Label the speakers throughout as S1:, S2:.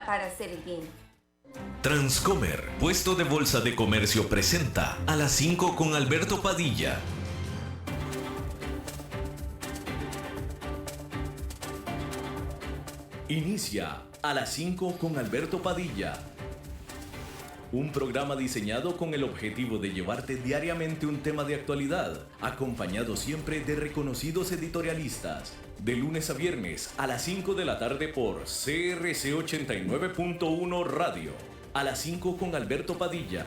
S1: para hacer el bien.
S2: Transcomer, puesto de bolsa de comercio, presenta A las 5 con Alberto Padilla. Inicia A las 5 con Alberto Padilla. Un programa diseñado con el objetivo de llevarte diariamente un tema de actualidad, acompañado siempre de reconocidos editorialistas. De lunes a viernes a las 5 de la tarde por CRC 89.1 Radio. A las 5 con Alberto Padilla.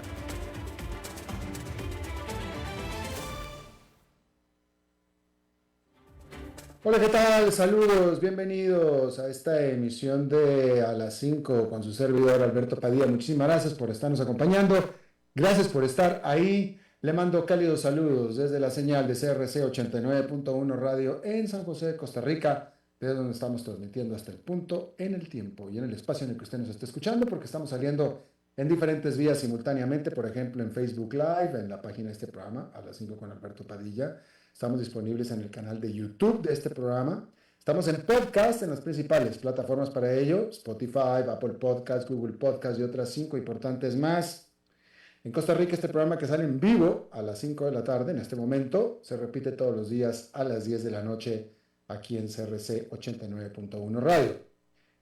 S3: Hola, ¿qué tal? Saludos, bienvenidos a esta emisión de A las 5 con su servidor Alberto Padilla. Muchísimas gracias por estarnos acompañando, gracias por estar ahí. Le mando cálidos saludos desde la señal de CRC 89.1 Radio en San José, Costa Rica, desde donde estamos transmitiendo hasta el punto, en el tiempo y en el espacio en el que usted nos esté escuchando, porque estamos saliendo en diferentes vías simultáneamente, por ejemplo en Facebook Live, en la página de este programa, A las 5 con Alberto Padilla. Estamos disponibles en el canal de YouTube de este programa. Estamos en podcast en las principales plataformas para ello: Spotify, Apple Podcasts, Google Podcasts y otras 5 importantes más. En Costa Rica, este programa, que sale en vivo a las 5 de la tarde, en este momento, se repite todos los días a las 10 de la noche aquí en CRC 89.1 Radio.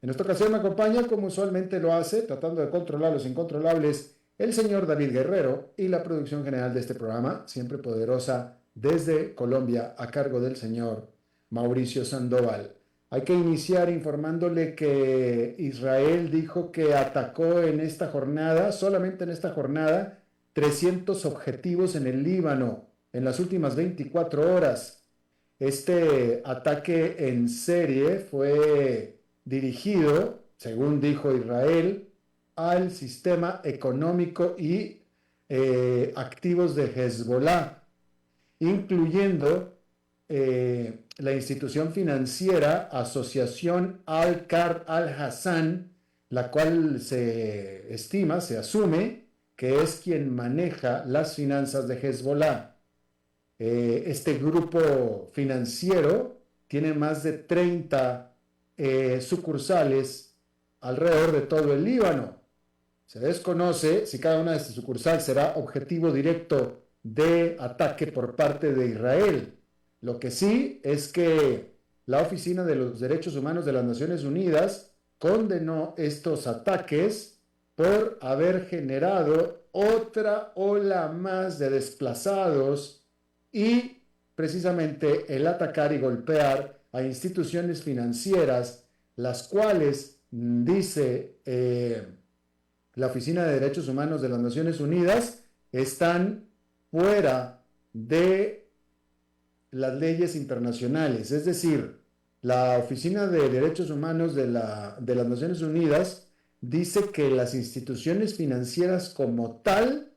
S3: En esta ocasión me acompaña, como usualmente lo hace, tratando de controlar los incontrolables, el señor David Guerrero, y la producción general de este programa, siempre poderosa, desde Colombia, a cargo del señor Mauricio Sandoval. Hay que iniciar informándole que Israel dijo que atacó en esta jornada, solamente en esta jornada, 300 objetivos en el Líbano en las últimas 24 horas. Este ataque en serie fue dirigido, según dijo Israel, al sistema económico y activos de Hezbollah, incluyendo la institución financiera Asociación Al-Qard Al-Hassan, la cual se estima, se asume, que es quien maneja las finanzas de Hezbollah. Este grupo financiero tiene más de 30 sucursales alrededor de todo el Líbano. Se desconoce si cada una de estas sucursales será objetivo directo de ataque por parte de Israel. Lo que sí es que la Oficina de los Derechos Humanos de las Naciones Unidas condenó estos ataques por haber generado otra ola más de desplazados y precisamente el atacar y golpear a instituciones financieras, las cuales, dice la Oficina de Derechos Humanos de las Naciones Unidas, están fuera de las leyes internacionales. Es decir, la Oficina de Derechos Humanos de las Naciones Unidas dice que las instituciones financieras como tal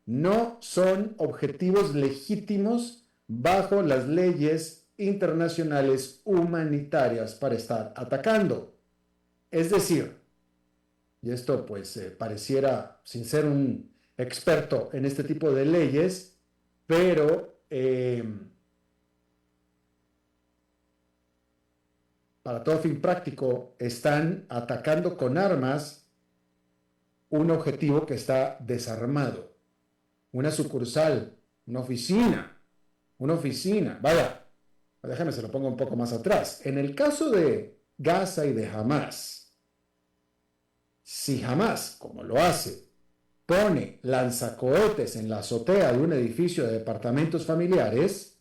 S3: no son objetivos legítimos bajo las leyes internacionales humanitarias para estar atacando. Es decir, y esto pues pareciera, sin ser un experto en este tipo de leyes, pero para todo fin práctico están atacando con armas un objetivo que está desarmado, una sucursal, una oficina, vaya, déjame se lo pongo un poco más atrás. En el caso de Gaza y de Hamas, si Hamas, como lo hace, pone lanzacohetes en la azotea de un edificio de departamentos familiares,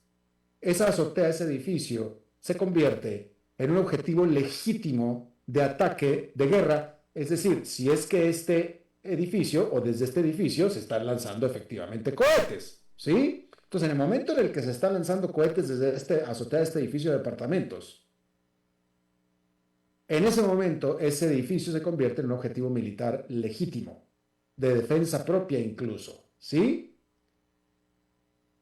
S3: esa azotea, ese edificio, se convierte en un objetivo legítimo de ataque, de guerra. Es decir, si es que este edificio o desde este edificio se están lanzando efectivamente cohetes, ¿sí? Entonces, en el momento en el que se están lanzando cohetes desde esta azotea de este edificio de departamentos, en ese momento ese edificio se convierte en un objetivo militar legítimo, de defensa propia incluso, ¿sí?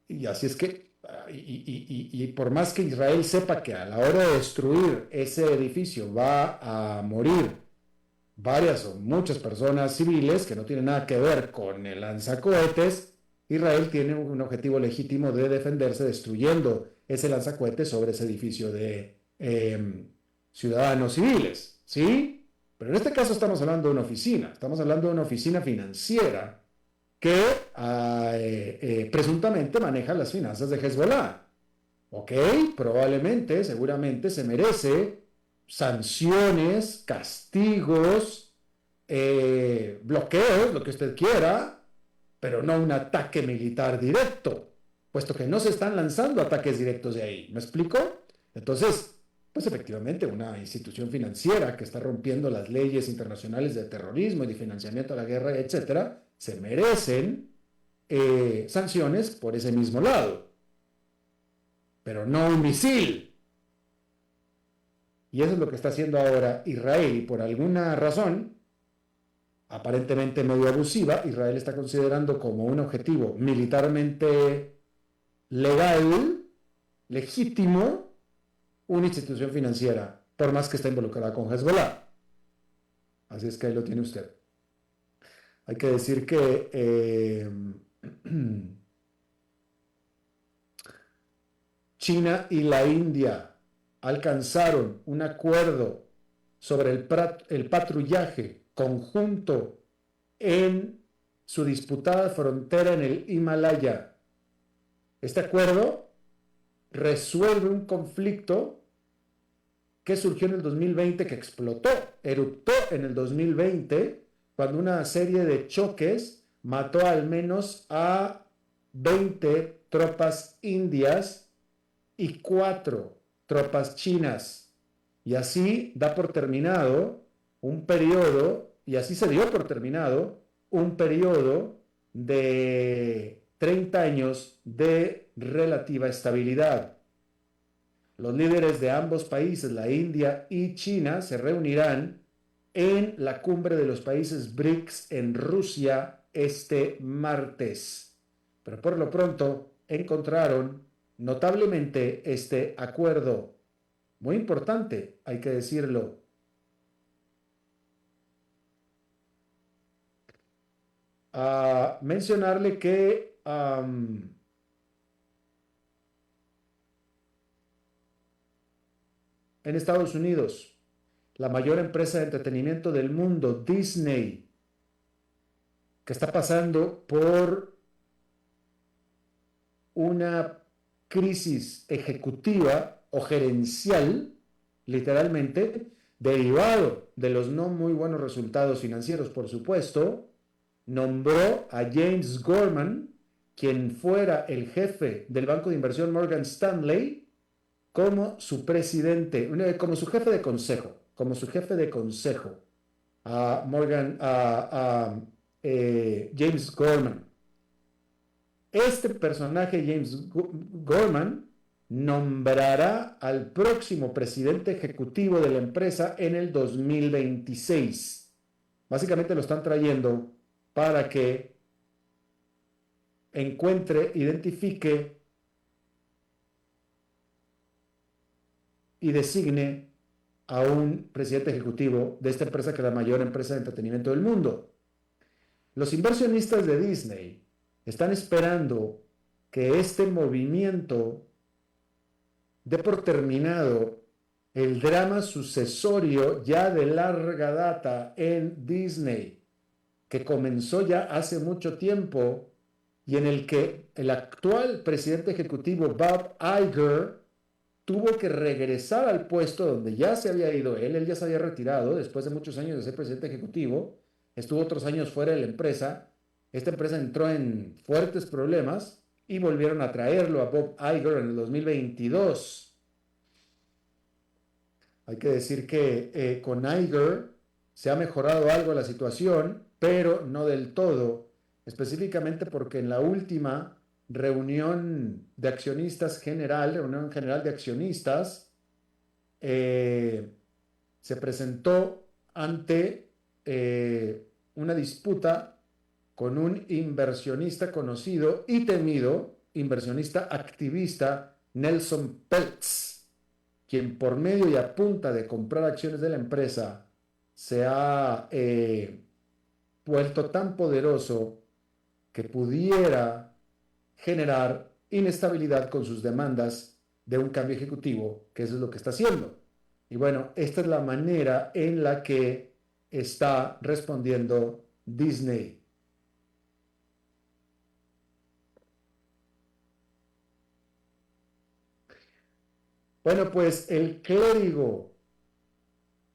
S3: Y así es que, y por más que Israel sepa que a la hora de destruir ese edificio va a morir varias o muchas personas civiles que no tienen nada que ver con el lanzacohetes, Israel tiene un objetivo legítimo de defenderse destruyendo ese lanzacohetes sobre ese edificio de ciudadanos civiles, ¿sí? Pero en este caso estamos hablando de una oficina, estamos hablando de una oficina financiera que presuntamente maneja las finanzas de Hezbollah. Ok, probablemente, seguramente se merece sanciones, castigos, bloqueos, lo que usted quiera, pero no un ataque militar directo, puesto que no se están lanzando ataques directos de ahí. ¿Me explico? Entonces, pues efectivamente, una institución financiera que está rompiendo las leyes internacionales de terrorismo y de financiamiento a la guerra, etcétera, se merecen sanciones por ese mismo lado, pero no un misil. Y eso es lo que está haciendo ahora Israel, y por alguna razón, aparentemente medio abusiva, Israel está considerando como un objetivo militarmente legal, legítimo, una institución financiera, por más que esté involucrada con Hezbollah. Así es que ahí lo tiene usted. Hay que decir que China y la India alcanzaron un acuerdo sobre el patrullaje conjunto en su disputada frontera en el Himalaya. Este acuerdo resuelve un conflicto que surgió en el 2020, que explotó, eruptó en el 2020, cuando una serie de choques mató al menos a 20 tropas indias y 4 tropas chinas. Y así da por terminado un periodo, y así se dio por terminado un periodo de 30 años de relativa estabilidad. Los líderes de ambos países, la India y China, se reunirán en la cumbre de los países BRICS en Rusia este martes. Pero por lo pronto encontraron notablemente este acuerdo, muy importante, hay que decirlo. Mencionarle que en Estados Unidos, la mayor empresa de entretenimiento del mundo, Disney, que está pasando por una crisis ejecutiva o gerencial, literalmente, derivado de los no muy buenos resultados financieros, por supuesto, nombró a James Gorman, quien fuera el jefe del banco de inversión Morgan Stanley, como su presidente, como su jefe de consejo, a James Gorman. Este personaje, James Gorman, nombrará al próximo presidente ejecutivo de la empresa en el 2026. Básicamente lo están trayendo para que encuentre, identifique y designe a un presidente ejecutivo de esta empresa, que es la mayor empresa de entretenimiento del mundo. Los inversionistas de Disney están esperando que este movimiento dé por terminado el drama sucesorio ya de larga data en Disney, que comenzó ya hace mucho tiempo y en el que el actual presidente ejecutivo Bob Iger tuvo que regresar al puesto donde ya se había ido él ya se había retirado después de muchos años de ser presidente ejecutivo, estuvo otros años fuera de la empresa. Esta empresa entró en fuertes problemas y volvieron a traerlo a Bob Iger en el 2022. Hay que decir que con Iger se ha mejorado algo la situación, pero no del todo, específicamente porque en la última reunión de accionistas general, reunión general de accionistas, se presentó ante una disputa con un inversionista conocido y temido, inversionista activista, Nelson Peltz, quien por medio y a punta de comprar acciones de la empresa se ha vuelto tan poderoso que pudiera generar inestabilidad con sus demandas de un cambio ejecutivo, que eso es lo que está haciendo. Y bueno, esta es la manera en la que está respondiendo Disney. Bueno, pues el clérigo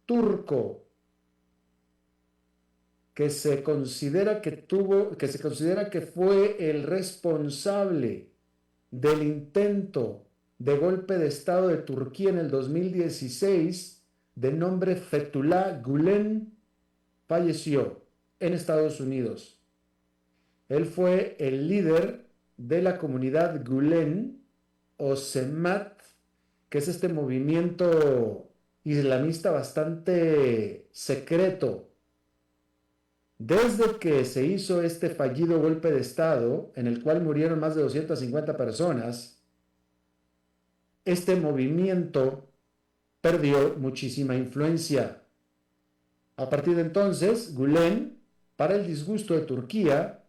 S3: turco que se considera que fue el responsable del intento de golpe de Estado de Turquía en el 2016, de nombre Fethullah Gülen, falleció en Estados Unidos. Él fue el líder de la comunidad Gülen o Semat, que es este movimiento islamista bastante secreto. Desde que se hizo este fallido golpe de Estado, en el cual murieron más de 250 personas, este movimiento perdió muchísima influencia. A partir de entonces, Gülen, para el disgusto de Turquía,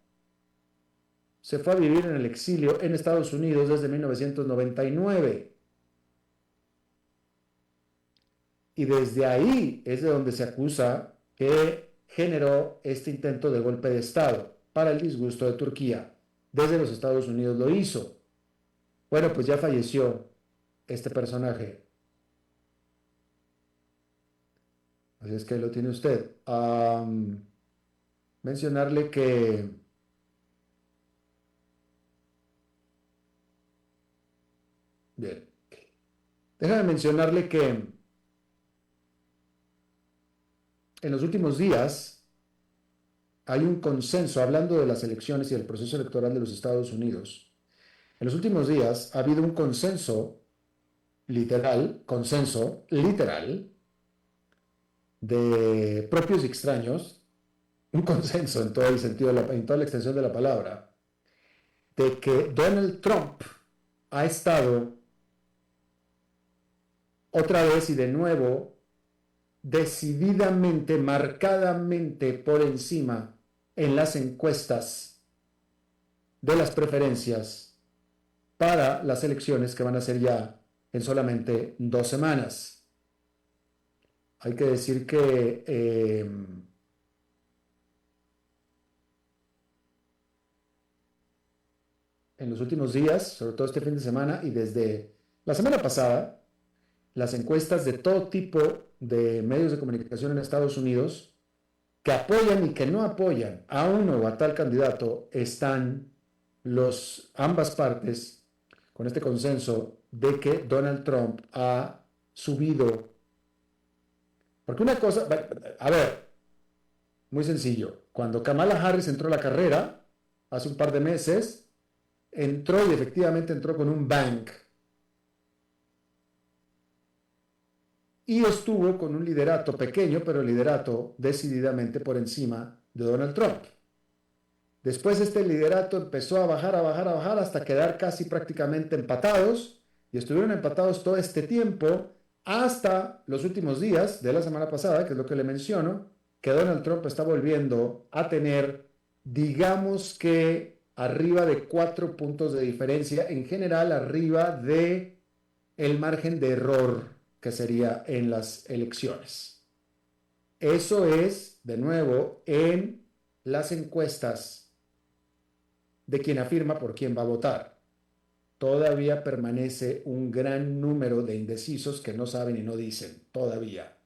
S3: se fue a vivir en el exilio en Estados Unidos desde 1999. Y desde ahí es de donde se acusa que generó este intento de golpe de Estado para el disgusto de Turquía. Desde los Estados Unidos lo hizo. Bueno, pues ya falleció este personaje. Así es que lo tiene usted. Mencionarle que bien, déjame mencionarle que en los últimos días hay un consenso, hablando de las elecciones y del proceso electoral de los Estados Unidos. En los últimos días ha habido un consenso literal, de propios y extraños, un consenso en todo el sentido, en toda la extensión de la palabra, de que Donald Trump ha estado otra vez y de nuevo decididamente, marcadamente por encima en las encuestas de las preferencias para las elecciones que van a ser ya en solamente 2 semanas. Hay que decir que en los últimos días, sobre todo este fin de semana y desde la semana pasada, las encuestas de todo tipo de medios de comunicación en Estados Unidos que apoyan y que no apoyan a uno o a tal candidato, están ambas partes con este consenso de que Donald Trump ha subido. Porque una cosa, a ver, muy sencillo, cuando Kamala Harris entró a la carrera hace un par de meses, entró y efectivamente entró con un bang. Y estuvo con un liderato pequeño, pero liderato decididamente por encima de Donald Trump. Después este liderato empezó a bajar, hasta quedar casi prácticamente empatados, y estuvieron empatados todo este tiempo, hasta los últimos días de la semana pasada, que es lo que le menciono, que Donald Trump está volviendo a tener, digamos que arriba de 4 puntos de diferencia, en general arriba de el margen de error que sería en las elecciones. Eso es, de nuevo, en las encuestas de quien afirma por quién va a votar. Todavía permanece un gran número de indecisos que no saben y no dicen, todavía.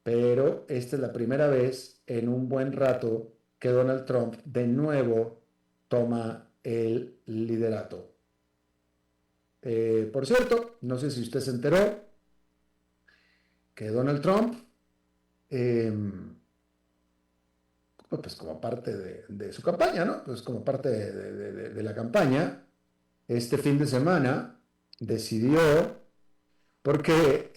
S3: Pero esta es la primera vez en un buen rato que Donald Trump de nuevo toma el liderato. Por cierto, no sé si usted se enteró que Donald Trump, pues como parte de su campaña, ¿no? Pues como parte de la campaña, este fin de semana decidió, porque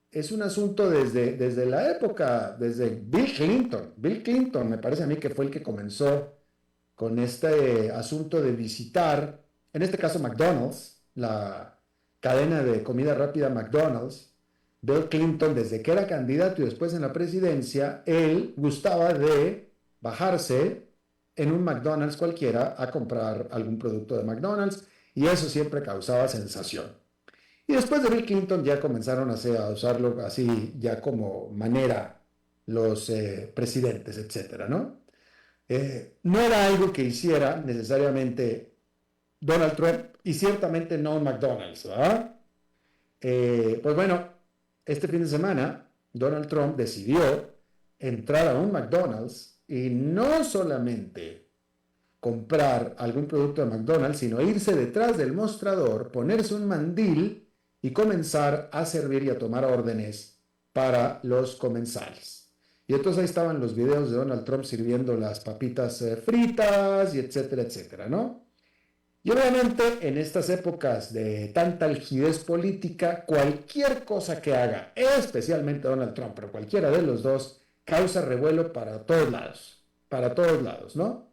S3: es un asunto desde la época, desde Bill Clinton. Bill Clinton me parece a mí que fue el que comenzó con este asunto de visitar, en este caso McDonald's, la cadena de comida rápida McDonald's. Bill Clinton, desde que era candidato y después en la presidencia, él gustaba de bajarse en un McDonald's cualquiera a comprar algún producto de McDonald's, y eso siempre causaba sensación. Y después de Bill Clinton ya comenzaron a usarlo así ya como manera los presidentes, etcétera, ¿no? No era algo que hiciera necesariamente Donald Trump y ciertamente no un McDonald's, ¿verdad? Pues bueno, este fin de semana Donald Trump decidió entrar a un McDonald's y no solamente comprar algún producto de McDonald's, sino irse detrás del mostrador, ponerse un mandil y comenzar a servir y a tomar órdenes para los comensales. Y entonces ahí estaban los videos de Donald Trump sirviendo las papitas fritas y etcétera, etcétera, ¿no? Y obviamente en estas épocas de tanta algidez política, cualquier cosa que haga, especialmente Donald Trump, pero cualquiera de los dos, causa revuelo para todos lados, ¿no?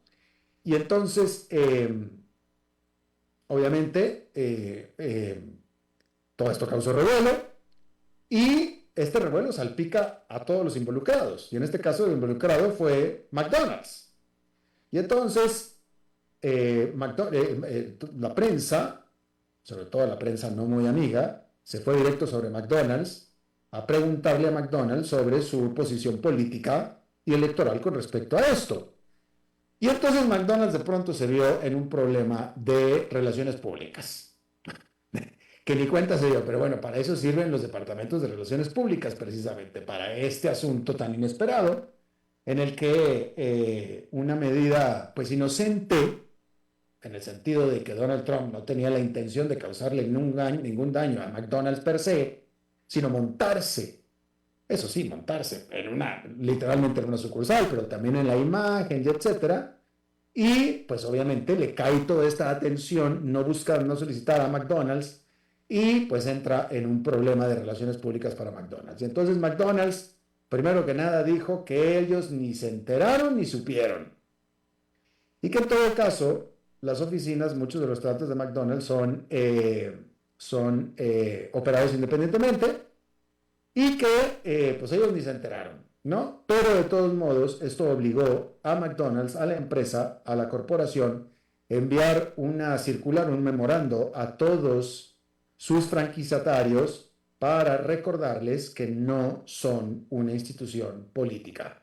S3: Y entonces, obviamente, todo esto causó revuelo y este revuelo salpica a todos los involucrados. Y en este caso el involucrado fue McDonald's. Y entonces, la prensa, sobre todo la prensa no muy amiga, se fue directo sobre McDonald's a preguntarle a McDonald's sobre su posición política y electoral con respecto a esto. Y entonces McDonald's de pronto se vio en un problema de relaciones públicas, que ni cuenta se dio, pero bueno, para eso sirven los departamentos de relaciones públicas, precisamente, para este asunto tan inesperado, en el que una medida, pues inocente, en el sentido de que Donald Trump no tenía la intención de causarle ningún daño a McDonald's per se, sino montarse, eso sí, montarse literalmente en una sucursal, pero también en la imagen y etcétera. Y pues obviamente le cae toda esta atención no solicitada a McDonald's y pues entra en un problema de relaciones públicas para McDonald's. Y entonces McDonald's, primero que nada, dijo que ellos ni se enteraron ni supieron. Y que en todo caso, las oficinas, muchos de los restaurantes de McDonald's son operados independientemente y que pues ellos ni se enteraron, ¿no? Pero de todos modos, esto obligó a McDonald's, a la empresa, a la corporación, enviar una circular, un memorando a todos sus franquiciatarios para recordarles que no son una institución política.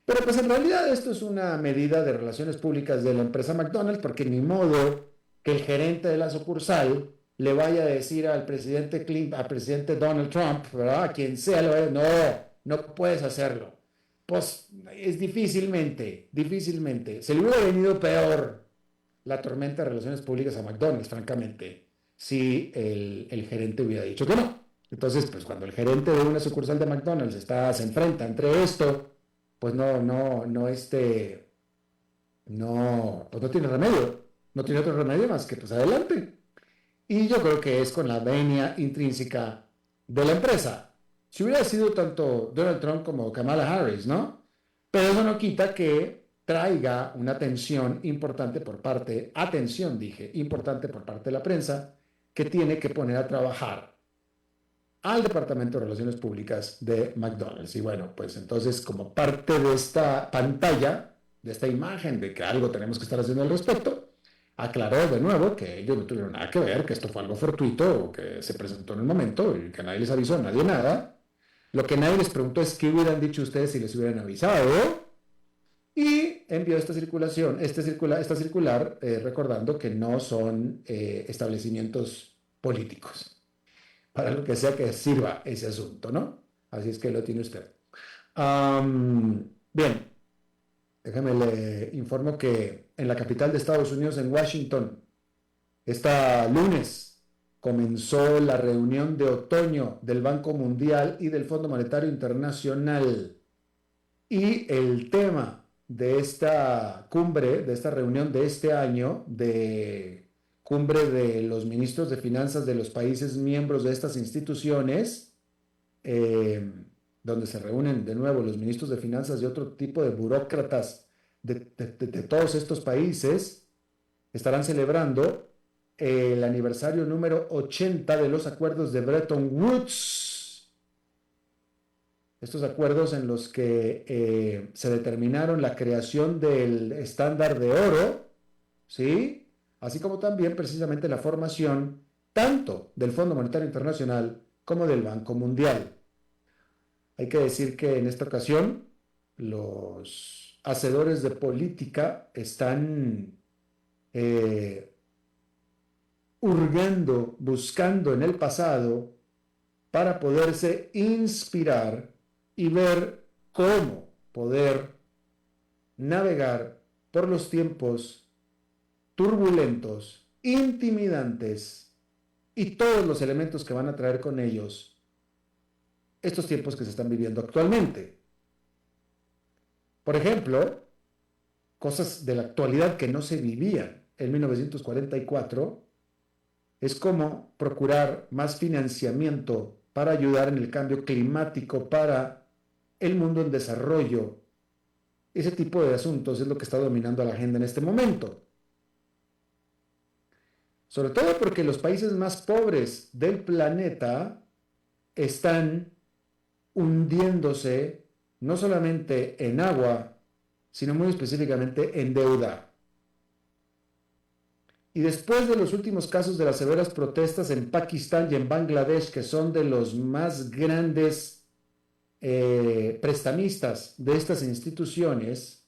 S3: Pero pues en realidad esto es una medida de relaciones públicas de la empresa McDonald's, porque ni modo que el gerente de la sucursal le vaya a decir al presidente Donald Trump, ¿verdad? A quien sea, le vaya a decir, no puedes hacerlo. Pues es difícilmente. Se le hubiera venido peor la tormenta de relaciones públicas a McDonald's, francamente, si el gerente hubiera dicho que no. Entonces, pues cuando el gerente de una sucursal de McDonald's se enfrenta entre esto, pues pues no tiene remedio, no tiene otro remedio más que pues adelante. Y yo creo que es con la venia intrínseca de la empresa. Si hubiera sido tanto Donald Trump como Kamala Harris, ¿no? Pero eso no quita que traiga una tensión importante importante por parte de la prensa, que tiene que poner a trabajar al Departamento de Relaciones Públicas de McDonald's. Y bueno, pues entonces como parte de esta pantalla, de esta imagen de que algo tenemos que estar haciendo al respecto, aclaró de nuevo que ellos no tuvieron nada que ver, que esto fue algo fortuito o que se presentó en el momento y que nadie les avisó, nadie nada. Lo que nadie les preguntó es qué hubieran dicho ustedes si les hubieran avisado. Y envió esta circular recordando que no son establecimientos políticos, para lo que sea que sirva ese asunto, ¿no? Así es que lo tiene usted. Bien, déjame le informo que en la capital de Estados Unidos, en Washington, este lunes comenzó la reunión de otoño del Banco Mundial y del Fondo Monetario Internacional. Y el tema de esta cumbre, de esta reunión de este año, de cumbre de los ministros de finanzas de los países miembros de estas instituciones, donde se reúnen de nuevo los ministros de finanzas y otro tipo de burócratas de todos estos países, estarán celebrando el aniversario número 80 de los acuerdos de Bretton Woods. Estos acuerdos en los que se determinaron la creación del estándar de oro, ¿sí? Así como también precisamente la formación tanto del Fondo Monetario Internacional como del Banco Mundial. Hay que decir que en esta ocasión los hacedores de política están hurgando, buscando en el pasado para poderse inspirar y ver cómo poder navegar por los tiempos turbulentos, intimidantes y todos los elementos que van a traer con ellos estos tiempos que se están viviendo actualmente. Por ejemplo, cosas de la actualidad que no se vivían en 1944 es como procurar más financiamiento para ayudar en el cambio climático para el mundo en desarrollo. Ese tipo de asuntos es lo que está dominando a la agenda en este momento. Sobre todo porque los países más pobres del planeta están hundiéndose no solamente en agua, sino muy específicamente en deuda. Y después de los últimos casos de las severas protestas en Pakistán y en Bangladesh, que son de los más grandes prestamistas de estas instituciones,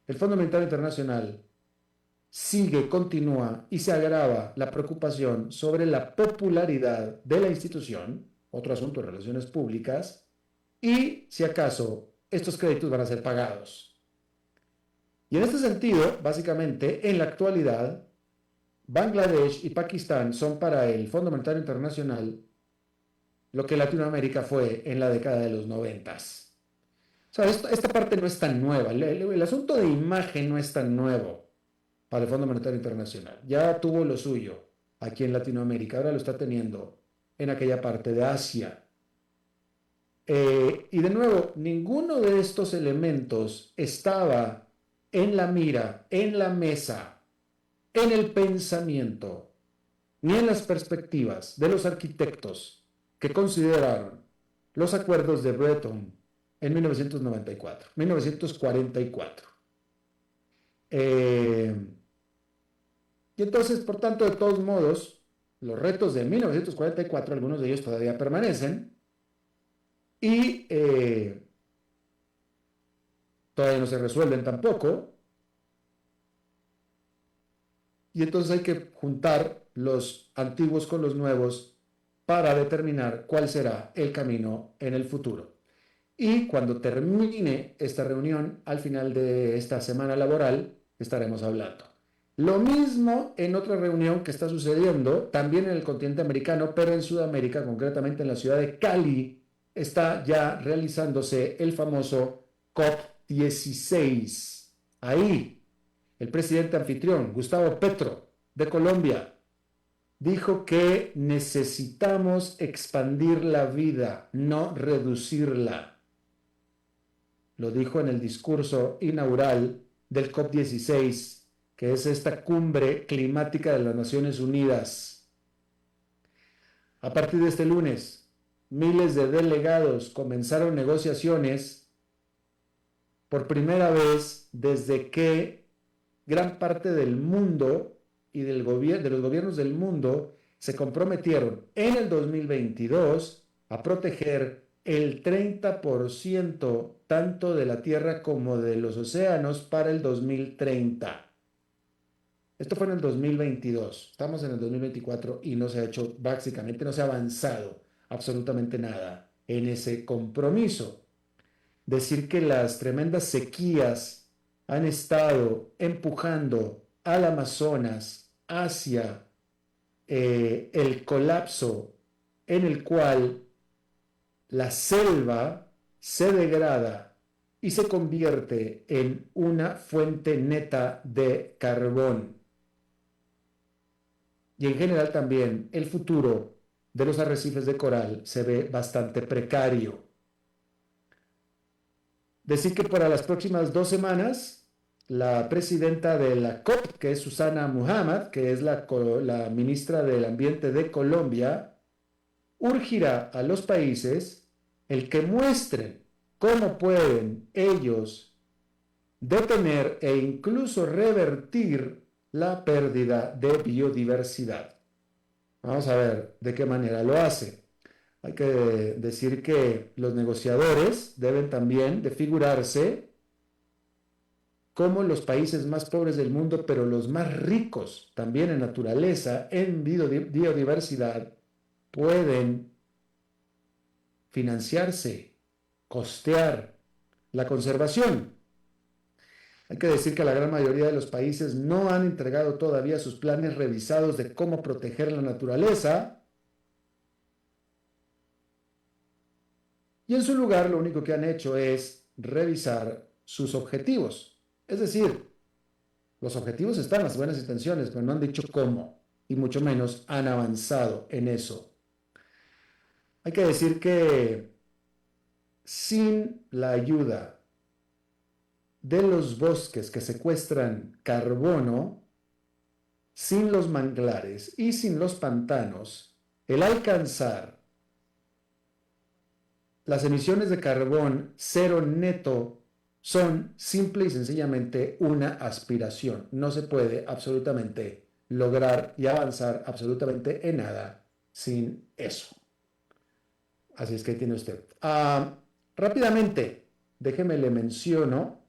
S3: el Fondo Monetario Internacional continúa y se agrava la preocupación sobre la popularidad de la institución, otro asunto de relaciones públicas, y si acaso estos créditos van a ser pagados. Y en este sentido, básicamente, en la actualidad, Bangladesh y Pakistán son para el Fondo Monetario Internacional lo que Latinoamérica fue en la década de los 90s. O sea, esta parte no es tan nueva. El asunto de imagen no es tan nuevo para el Fondo Monetario Internacional. Ya tuvo lo suyo aquí en Latinoamérica, ahora lo está teniendo en aquella parte de Asia. Y de nuevo, ninguno de estos elementos estaba en la mira, en la mesa, en el pensamiento, ni en las perspectivas de los arquitectos que consideraron los acuerdos de Bretton en 1944. Y entonces, por tanto, de todos modos, los retos de 1944, algunos de ellos todavía permanecen, y todavía no se resuelven tampoco. Y entonces hay que juntar los antiguos con los nuevos para determinar cuál será el camino en el futuro. Y cuando termine esta reunión, al final de esta semana laboral, estaremos hablando. Lo mismo en otra reunión que está sucediendo, también en el continente americano, pero en Sudamérica, concretamente en la ciudad de Cali, está ya realizándose el famoso COP16. Ahí, el presidente anfitrión, Gustavo Petro, de Colombia, dijo que necesitamos expandir la vida, no reducirla. Lo dijo en el discurso inaugural del COP16, que es esta cumbre climática de las Naciones Unidas. A partir de este lunes, miles de delegados comenzaron negociaciones por primera vez desde que gran parte del mundo y de los gobiernos del mundo se comprometieron en el 2022 a proteger el 30% tanto de la tierra como de los océanos para el 2030. Esto fue en el 2022, estamos en el 2024 y no se ha hecho, básicamente no se ha avanzado absolutamente nada en ese compromiso. Decir que las tremendas sequías han estado empujando al Amazonas hacia el colapso en el cual la selva se degrada y se convierte en una fuente neta de carbón. Y en general también el futuro de los arrecifes de coral se ve bastante precario. Decir que para las próximas 2 semanas, la presidenta de la COP, que es Susana Muhammad, que es la ministra del Ambiente de Colombia, urgirá a los países el que muestren cómo pueden ellos detener e incluso revertir la pérdida de biodiversidad. Vamos a ver de qué manera lo hace. Hay que decir que los negociadores deben también de figurarse como los países más pobres del mundo, pero los más ricos también en naturaleza, en biodiversidad, pueden financiarse, costear la conservación. Hay que decir que la gran mayoría de los países no han entregado todavía sus planes revisados de cómo proteger la naturaleza, y en su lugar lo único que han hecho es revisar sus objetivos. Es decir, los objetivos están, las buenas intenciones, pero no han dicho cómo, y mucho menos han avanzado en eso. Hay que decir que sin la ayuda de los bosques que secuestran carbono, sin los manglares y sin los pantanos, el alcanzar las emisiones de carbón cero neto son simple y sencillamente una aspiración. No se puede absolutamente lograr y avanzar absolutamente en nada sin eso. Así es que tiene usted. Rápidamente, déjeme le menciono,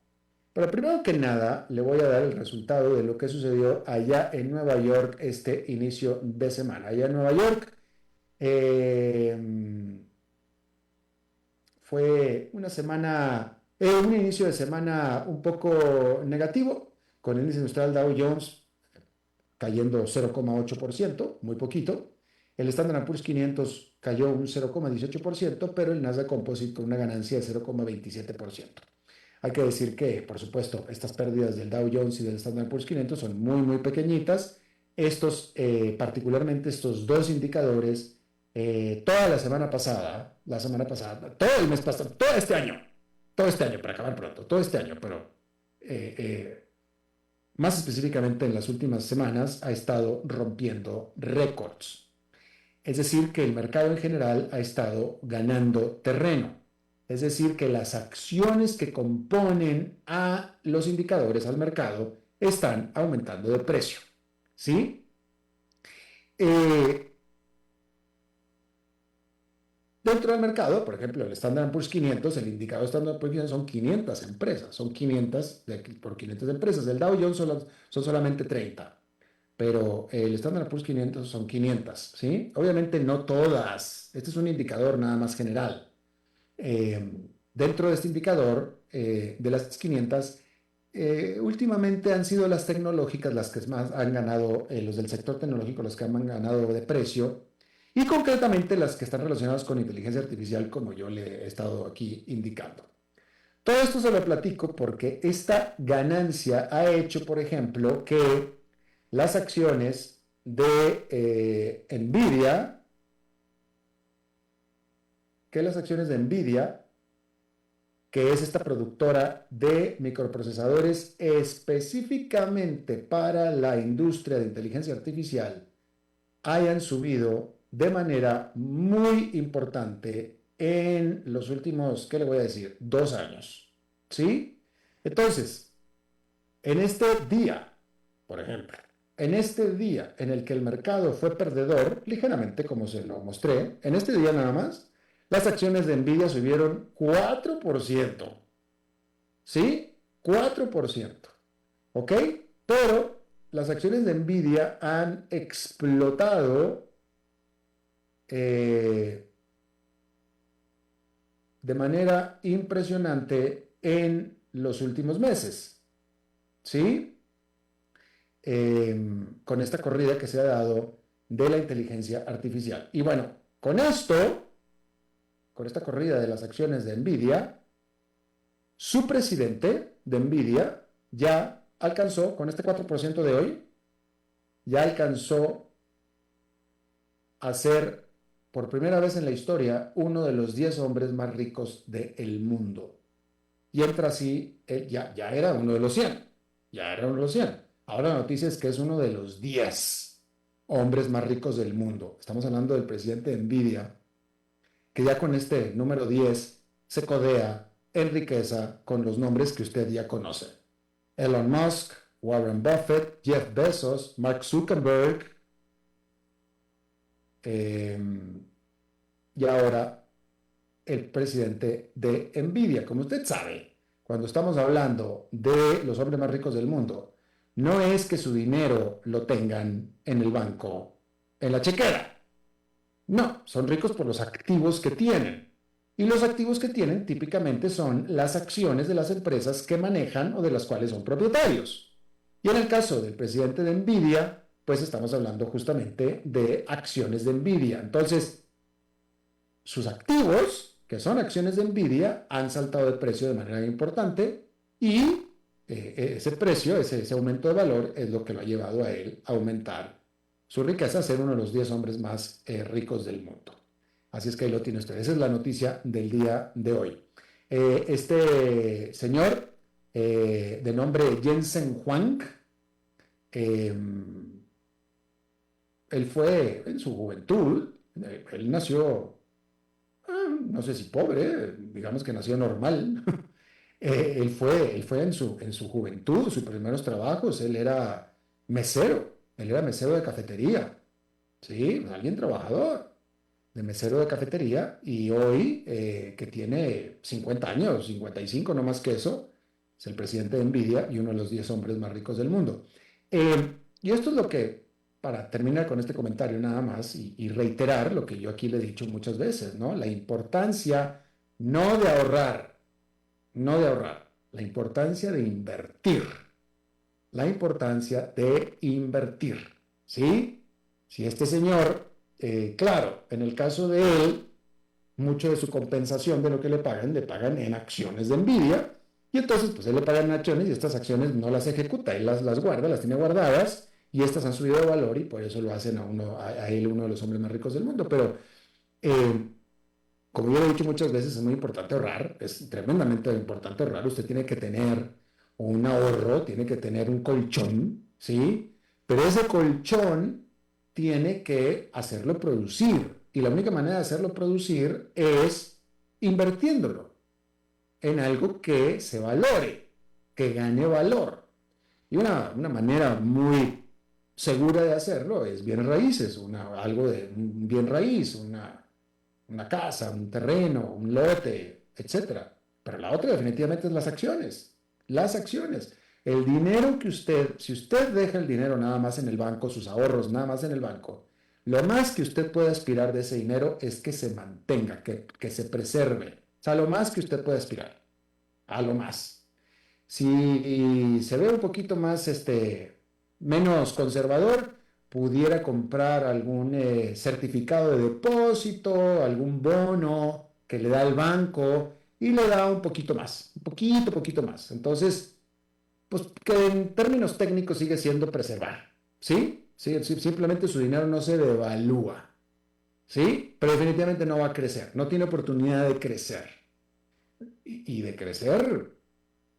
S3: pero primero que nada le voy a dar el resultado de lo que sucedió allá en Nueva York este inicio de semana. Allá en Nueva York fue una semana, un inicio de semana un poco negativo, con el índice industrial Dow Jones cayendo 0,8%, muy poquito. El Standard & Poor's 500 cayó un 0,18%, pero el Nasdaq Composite con una ganancia de 0,27%. Hay que decir que, por supuesto, estas pérdidas del Dow Jones y del Standard & Poor's 500 son muy, muy pequeñitas. Particularmente estos dos indicadores, toda la semana pasada, todo el mes pasado, todo este año, para acabar pronto, todo este año, pero más específicamente en las últimas semanas, ha estado rompiendo récords. Es decir, que el mercado en general ha estado ganando terreno. Es decir, que las acciones que componen a los indicadores, al mercado, están aumentando de precio. ¿Sí? Dentro del mercado, por ejemplo, el Standard & Poor's 500, el indicador Standard & Poor's 500 son 500 empresas, son 500 por 500 empresas. El Dow Jones son solamente 30, pero el Standard & Poor's 500 son 500, ¿sí? Obviamente no todas, este es un indicador nada más general. Dentro de este indicador, de las 500, últimamente han sido las tecnológicas las que más han ganado, los del sector tecnológico los que han ganado de precio, y concretamente las que están relacionadas con inteligencia artificial, como yo le he estado aquí indicando. Todo esto se lo platico porque esta ganancia ha hecho, por ejemplo, que las acciones de NVIDIA, que es esta productora de microprocesadores específicamente para la industria de inteligencia artificial, hayan subido de manera muy importante en los últimos, ¿qué le voy a decir? 2 años. ¿Sí? Entonces, en este día, por ejemplo, en este día en el que el mercado fue perdedor, ligeramente como se lo mostré, en este día nada más, las acciones de NVIDIA subieron 4%. ¿Sí? 4%. ¿Ok? Pero las acciones de NVIDIA han explotado de manera impresionante en los últimos meses. ¿Sí? Con esta corrida que se ha dado de la inteligencia artificial. Y bueno, con esta corrida de las acciones de NVIDIA, su presidente de NVIDIA ya alcanzó, con este 4% de hoy, ya alcanzó a ser por primera vez en la historia uno de los 10 hombres más ricos del mundo. Y entra así, ya era uno de los 100, ya era uno de los 100. Ahora la noticia es que es uno de los 10 hombres más ricos del mundo. Estamos hablando del presidente de NVIDIA, que ya con este número 10 se codea en riqueza con los nombres que usted ya conoce. Elon Musk, Warren Buffett, Jeff Bezos, Mark Zuckerberg, y ahora el presidente de Nvidia. Como usted sabe, cuando estamos hablando de los hombres más ricos del mundo, no es que su dinero lo tengan en el banco, en la chequera. No, son ricos por los activos que tienen. Y los activos que tienen típicamente son las acciones de las empresas que manejan o de las cuales son propietarios. Y en el caso del presidente de Nvidia, pues estamos hablando justamente de acciones de Nvidia. Entonces, sus activos, que son acciones de Nvidia, han saltado de precio de manera importante y ese precio, ese aumento de valor es lo que lo ha llevado a él a aumentar su riqueza, a ser uno de los 10 hombres más ricos del mundo. Así es que ahí lo tiene usted. Esa es la noticia del día de hoy. Este señor, de nombre Jensen Huang, eh, él fue en su juventud, él nació, no sé si pobre, digamos que nació normal. Él fue en su juventud, sus primeros trabajos, él era mesero de cafetería, ¿sí? Alguien trabajador, de mesero de cafetería, y hoy, que tiene 50 años, 55, no más que eso, es el presidente de Nvidia y uno de los 10 hombres más ricos del mundo. Y esto es lo que, para terminar con este comentario nada más, y reiterar lo que yo aquí le he dicho muchas veces, ¿no? La importancia no de ahorrar, no de ahorrar, la importancia de invertir, la importancia de invertir, ¿sí? Si este señor, claro, en el caso de él, mucho de su compensación de lo que le pagan en acciones de Nvidia, y entonces pues él le pagan en acciones y estas acciones no las ejecuta, él las guarda, las tiene guardadas, y estas han subido de valor y por eso lo hacen a él uno de los hombres más ricos del mundo. Pero eh, como yo lo he dicho muchas veces, es muy importante ahorrar, es tremendamente importante ahorrar. Usted tiene que tener un ahorro, tiene que tener un colchón, ¿sí? Pero ese colchón tiene que hacerlo producir. Y la única manera de hacerlo producir es invirtiéndolo en algo que se valore, que gane valor. Y una manera muy segura de hacerlo es bienes raíces, algo de un bien raíz, una casa, un terreno, un lote, etcétera. Pero la otra definitivamente es las acciones. Las acciones. El dinero que usted, si usted deja el dinero nada más en el banco, sus ahorros nada más en el banco, lo más que usted puede aspirar de ese dinero es que se mantenga, que se preserve. O sea, lo más que usted puede aspirar, a lo más. Si se ve un poquito más, menos conservador, pudiera comprar algún certificado de depósito, algún bono que le da el banco y le da un poquito más, un poquito más. Entonces, pues que en términos técnicos sigue siendo preservar, ¿sí? Sí, simplemente su dinero no se devalúa, ¿sí? Pero definitivamente no va a crecer, no tiene oportunidad de crecer. Y de crecer,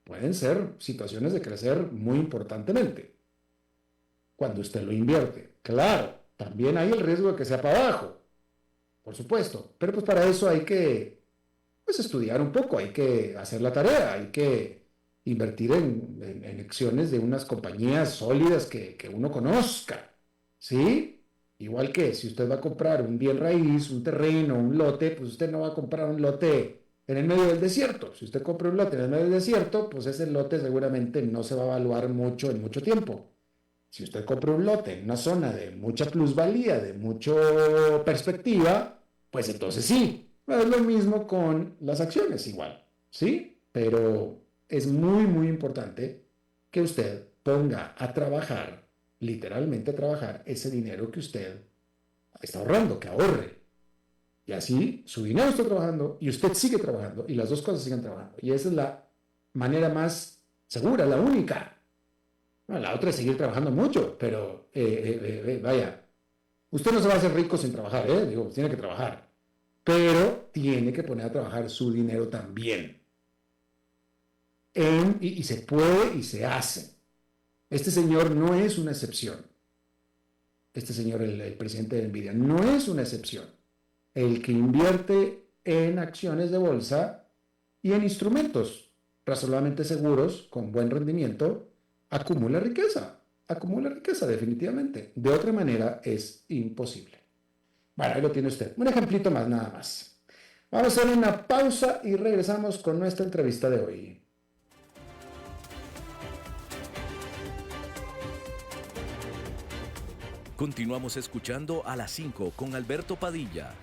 S3: pueden ser situaciones de crecer muy importantemente cuando usted lo invierte. Claro, también hay el riesgo de que sea para abajo, por supuesto, pero pues para eso hay que pues, estudiar un poco, hay que hacer la tarea, hay que invertir en acciones de unas compañías sólidas que uno conozca, ¿sí? Igual que si usted va a comprar un bien raíz, un terreno, un lote, pues usted no va a comprar un lote en el medio del desierto. Si usted compra un lote en el medio del desierto, pues ese lote seguramente no se va a evaluar mucho en mucho tiempo. Si usted compra un lote en una zona de mucha plusvalía, de mucha perspectiva, pues entonces sí. Bueno, es lo mismo con las acciones, igual, ¿sí? Pero es muy, muy importante que usted ponga a trabajar, literalmente a trabajar, ese dinero que usted está ahorrando, que ahorre. Y así su dinero está trabajando y usted sigue trabajando y las dos cosas siguen trabajando. Y esa es la manera más segura, la única. Bueno, la otra es seguir trabajando mucho, pero vaya, usted no se va a hacer rico sin trabajar, ¿eh? Digo, tiene que trabajar, pero tiene que poner a trabajar su dinero también. Y se puede y se hace. Este señor no es una excepción. Este señor, el presidente de Nvidia, no es una excepción. El que invierte en acciones de bolsa y en instrumentos razonablemente seguros, con buen rendimiento, acumula riqueza definitivamente. De otra manera es imposible. Bueno, ahí lo tiene usted. Un ejemplito más, nada más. Vamos a hacer una pausa y regresamos con nuestra entrevista de hoy.
S2: Continuamos escuchando a las 5 con Alberto Padilla.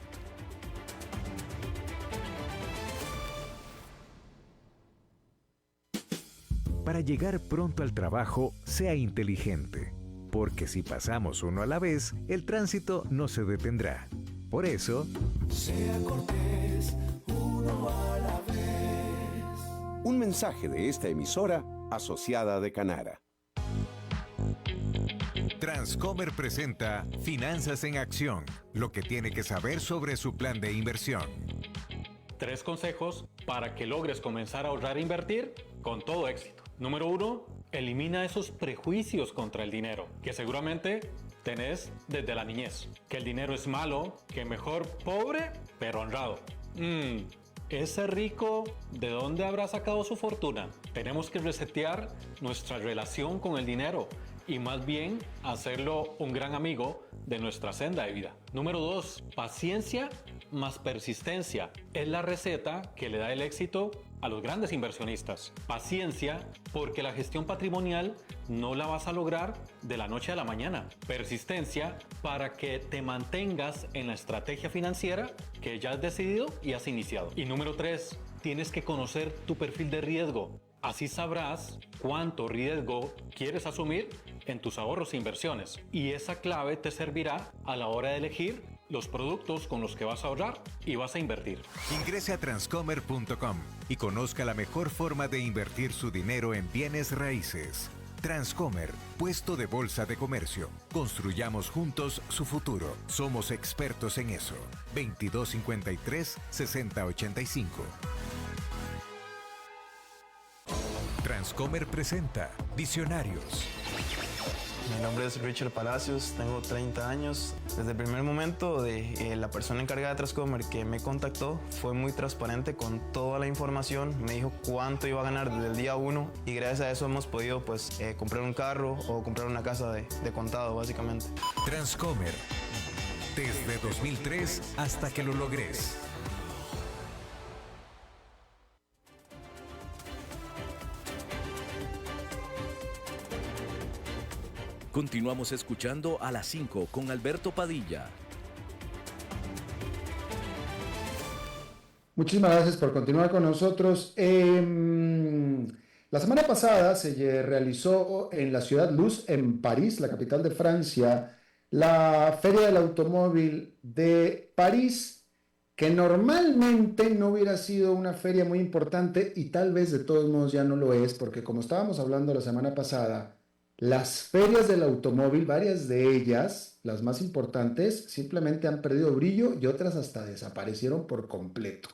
S1: Para llegar pronto al trabajo, sea inteligente, porque si pasamos uno a la vez, el tránsito no se detendrá. Por eso,
S4: sea cortés, uno a la vez.
S5: Un mensaje de esta emisora asociada de Canara.
S1: Transcomer presenta Finanzas en Acción, lo que tiene que saber sobre su plan de inversión.
S6: 3 consejos para que logres comenzar a ahorrar e invertir con todo éxito. Número 1, elimina esos prejuicios contra el dinero, que seguramente tenés desde la niñez. Que el dinero es malo, que mejor pobre, pero honrado. Ese rico, ¿de dónde habrá sacado su fortuna? Tenemos que resetear nuestra relación con el dinero y más bien hacerlo un gran amigo de nuestra senda de vida. Número 2, paciencia más persistencia. Es la receta que le da el éxito a los grandes inversionistas. Paciencia, porque la gestión patrimonial no la vas a lograr de la noche a la mañana. Persistencia, para que te mantengas en la estrategia financiera que ya has decidido y has iniciado. Y número 3, tienes que conocer tu perfil de riesgo. Así sabrás cuánto riesgo quieres asumir en tus ahorros e inversiones. Y esa clave te servirá a la hora de elegir los productos con los que vas a ahorrar y vas a invertir.
S1: Ingrese a transcomer.com y conozca la mejor forma de invertir su dinero en bienes raíces. Transcomer, puesto de bolsa de comercio. Construyamos juntos su futuro. Somos expertos en eso. 2253-6085. Transcomer presenta Visionarios.
S7: Mi nombre es Richard Palacios, tengo 30 años. Desde el primer momento la persona encargada de Transcomer que me contactó fue muy transparente con toda la información. Me dijo cuánto iba a ganar desde el día 1 y gracias a eso hemos podido comprar un carro o comprar una casa de contado básicamente.
S1: Transcomer, desde 2003 hasta que lo logres.
S2: Continuamos escuchando a las 5 con Alberto Padilla.
S3: Muchísimas gracias por continuar con nosotros. La semana pasada se realizó en la ciudad Luz, en París, la capital de Francia, la Feria del Automóvil de París, que normalmente no hubiera sido una feria muy importante y tal vez de todos modos ya no lo es, porque como estábamos hablando la semana pasada, las ferias del automóvil, varias de ellas, las más importantes, simplemente han perdido brillo y otras hasta desaparecieron por completo.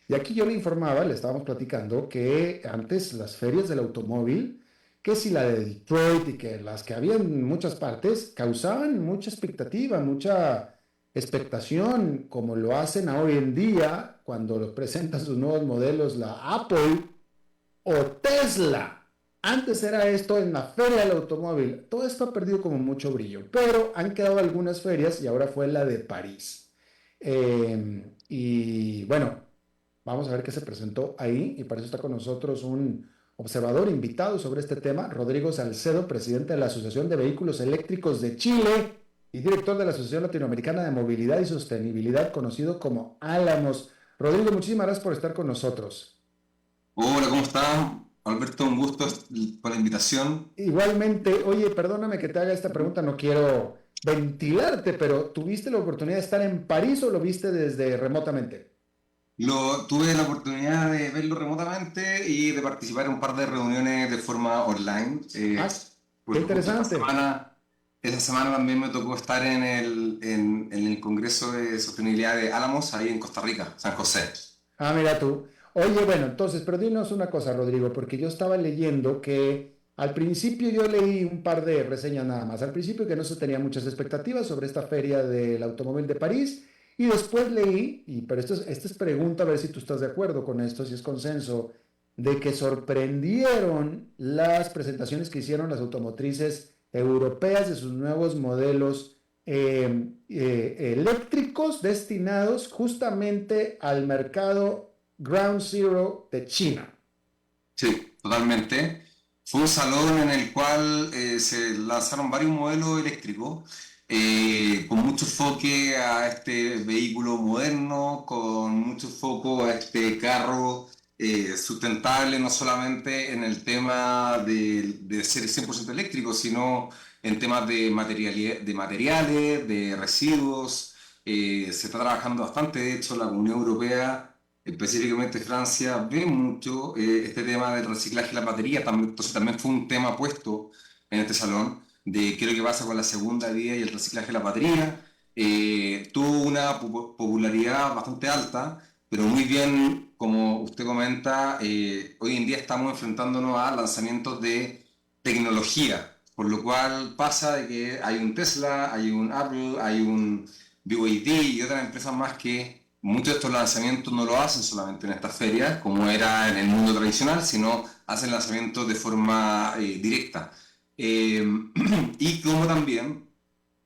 S3: Y aquí yo le informaba, le estábamos platicando que antes las ferias del automóvil, que si la de Detroit y que las que había en muchas partes, causaban mucha expectativa, mucha expectación, como lo hacen hoy en día cuando presentan sus nuevos modelos la Apple o Tesla. Antes era esto en la feria del automóvil. Todo esto ha perdido como mucho brillo, pero han quedado algunas ferias y ahora fue la de París. Y bueno, vamos a ver qué se presentó ahí y para eso está con nosotros un observador invitado sobre este tema, Rodrigo Salcedo, presidente de la Asociación de Vehículos Eléctricos de Chile y director de la Asociación Latinoamericana de Movilidad y Sostenibilidad, conocido como Álamos. Rodrigo, muchísimas gracias por estar con nosotros.
S8: Hola, ¿cómo estás? Alberto, un gusto por la invitación.
S3: Igualmente, oye, perdóname que te haga esta pregunta, no quiero ventilarte, pero ¿tuviste la oportunidad de estar en París o lo viste desde remotamente?
S8: Tuve la oportunidad de verlo remotamente y de participar en un par de reuniones de forma online.
S3: Qué
S8: Pues
S3: interesante.
S8: Esa semana también me tocó estar en el Congreso de Sostenibilidad de Álamos, ahí en Costa Rica, San José.
S3: Ah, mira tú. Oye, bueno, entonces, pero dinos una cosa, Rodrigo, porque yo estaba leyendo que al principio yo leí un par de reseñas nada más. Al principio que no se tenía muchas expectativas sobre esta feria del automóvil de París y después leí, pero esta es pregunta, a ver si tú estás de acuerdo con esto, si es consenso, de que sorprendieron las presentaciones que hicieron las automotrices europeas de sus nuevos modelos eléctricos destinados justamente al mercado Ground Zero de China.
S8: Sí, totalmente. Fue un salón en el cual se lanzaron varios modelos eléctricos, con mucho enfoque a este vehículo moderno, con mucho foco a este carro sustentable, no solamente en el tema de ser 100% eléctrico, sino en temas de materiales, de residuos. Se está trabajando bastante, de hecho, la Unión Europea, específicamente Francia, ve mucho este tema del reciclaje de las baterías. Entonces también fue un tema puesto en este salón de qué es lo que pasa con la segunda vida y el reciclaje de las baterías. Tuvo una popularidad bastante alta, pero muy bien, como usted comenta, hoy en día estamos enfrentándonos a lanzamientos de tecnología, por lo cual pasa de que hay un Tesla, hay un Apple, hay un BYD y otras empresas más que muchos de estos lanzamientos no lo hacen solamente en estas ferias, como era en el mundo tradicional, sino hacen lanzamientos de forma directa. Eh, y como también